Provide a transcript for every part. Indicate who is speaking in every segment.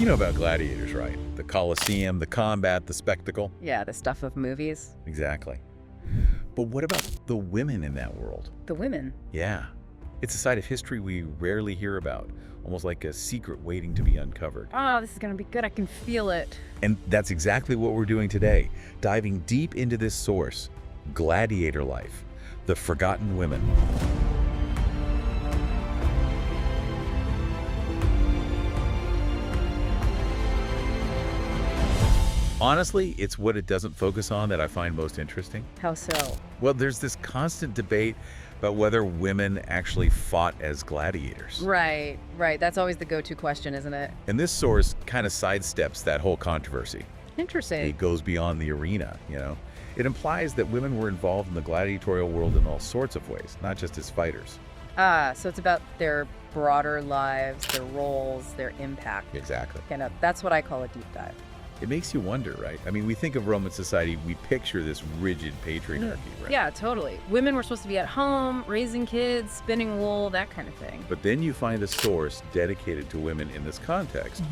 Speaker 1: You know about gladiators, right? The Colosseum, the combat, the spectacle.
Speaker 2: Yeah, the stuff of movies.
Speaker 1: Exactly. But what about the women in that world?
Speaker 2: The women.
Speaker 1: Yeah. It's a side of history we rarely hear about, almost like a secret waiting to be uncovered.
Speaker 2: Oh, this is going to be good. I can feel it.
Speaker 1: And that's exactly what we're doing today, diving deep into this source, gladiator life, the forgotten women. Honestly, it's what it doesn't focus on that I find most interesting.
Speaker 2: How so?
Speaker 1: Well, there's this constant debate about whether women actually fought as gladiators.
Speaker 2: Right. That's always the go-to question, isn't it?
Speaker 1: And this source kind of sidesteps that whole controversy.
Speaker 2: Interesting.
Speaker 1: It goes beyond the arena, It implies that women were involved in the gladiatorial world in all sorts of ways, not just as fighters.
Speaker 2: So it's about their broader lives, their roles, their impact.
Speaker 1: Exactly.
Speaker 2: Kind of, that's what I call a deep dive.
Speaker 1: It makes you wonder, right? I mean, we think of Roman society, we picture this rigid patriarchy, right?
Speaker 2: Yeah, totally. Women were supposed to be at home, raising kids, spinning wool, that kind of thing.
Speaker 1: But then you find a source dedicated to women in this context,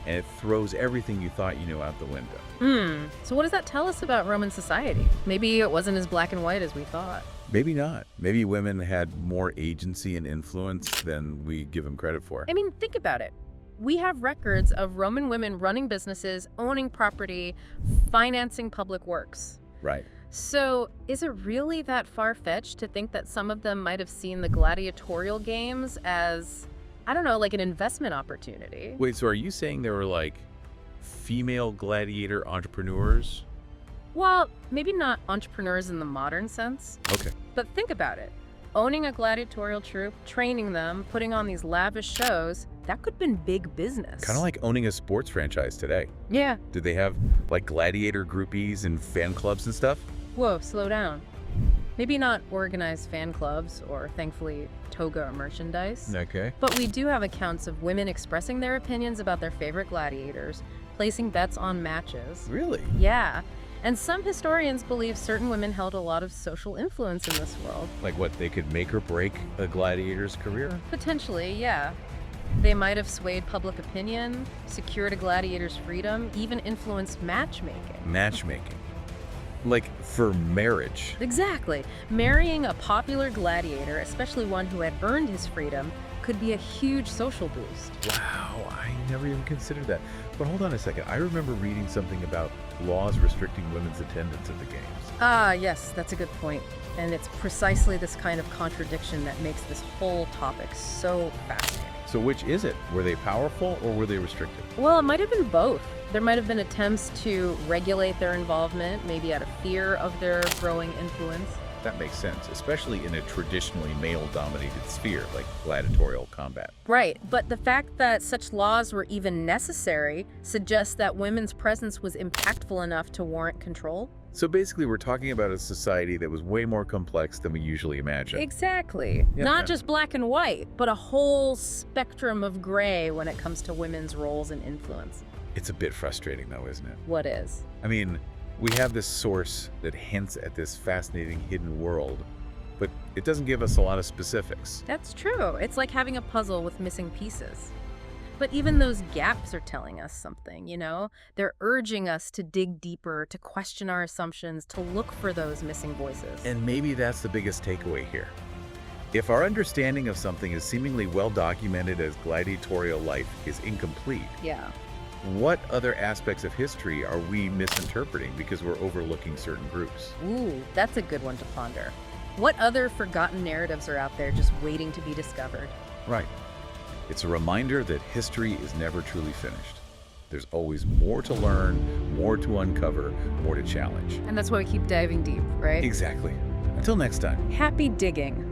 Speaker 1: and it throws everything you thought you knew out the window.
Speaker 2: So what does that tell us about Roman society? Maybe it wasn't as black and white as we thought.
Speaker 1: Maybe not. Maybe women had more agency and influence than we give them credit for.
Speaker 2: I mean, think about it. We have records of Roman women running businesses, owning property, financing public works.
Speaker 1: Right.
Speaker 2: So is it really that far-fetched to think that some of them might have seen the gladiatorial games as, I don't know, like an investment opportunity?
Speaker 1: Wait, so are you saying there were like female gladiator entrepreneurs?
Speaker 2: Well, maybe not entrepreneurs in the modern sense.
Speaker 1: Okay.
Speaker 2: But think about it. Owning a gladiatorial troupe, training them, putting on these lavish shows, that could have been big business.
Speaker 1: Kind of like owning a sports franchise today.
Speaker 2: Yeah.
Speaker 1: Did they have like gladiator groupies and fan clubs and stuff?
Speaker 2: Whoa, slow down. Maybe not organized fan clubs or, thankfully, toga merchandise.
Speaker 1: Okay.
Speaker 2: But we do have accounts of women expressing their opinions about their favorite gladiators, placing bets on matches.
Speaker 1: Really?
Speaker 2: Yeah. And some historians believe certain women held a lot of social influence in this world.
Speaker 1: Like what, they could make or break a gladiator's career?
Speaker 2: Potentially, yeah. They might have swayed public opinion, secured a gladiator's freedom, even influenced matchmaking.
Speaker 1: Matchmaking? Like for marriage?
Speaker 2: Exactly. Marrying a popular gladiator, especially one who had earned his freedom, could be a huge social boost.
Speaker 1: Wow, I never even considered that. But hold on a second. I remember reading something about laws restricting women's attendance at the games.
Speaker 2: Ah, yes, that's a good point. And it's precisely this kind of contradiction that makes this whole topic so fascinating.
Speaker 1: So which is it? Were they powerful or were they restricted?
Speaker 2: Well, it might have been both. There might have been attempts to regulate their involvement, maybe out of fear of their growing influence.
Speaker 1: That makes sense, especially in a traditionally male-dominated sphere like gladiatorial combat.
Speaker 2: Right, but the fact that such laws were even necessary suggests that women's presence was impactful enough to warrant control.
Speaker 1: So basically, we're talking about a society that was way more complex than we usually imagine.
Speaker 2: Exactly.
Speaker 1: Yeah,
Speaker 2: Not
Speaker 1: yeah.
Speaker 2: just black and white, but a whole spectrum of gray when it comes to women's roles and influence.
Speaker 1: It's a bit frustrating, though, isn't it?
Speaker 2: What is?
Speaker 1: I mean, we have this source that hints at this fascinating hidden world, but it doesn't give us a lot of specifics.
Speaker 2: That's true. It's like having a puzzle with missing pieces. But even those gaps are telling us something, They're urging us to dig deeper, to question our assumptions, to look for those missing voices.
Speaker 1: And maybe that's the biggest takeaway here. If our understanding of something is seemingly well documented as gladiatorial life is incomplete,
Speaker 2: Yeah.
Speaker 1: what other aspects of history are we misinterpreting because we're overlooking certain groups?
Speaker 2: Ooh, that's a good one to ponder. What other forgotten narratives are out there just waiting to be discovered?
Speaker 1: Right. It's a reminder that history is never truly finished. There's always more to learn, more to uncover, more to challenge.
Speaker 2: And that's why we keep diving deep, right?
Speaker 1: Exactly. Until next time.
Speaker 2: Happy digging.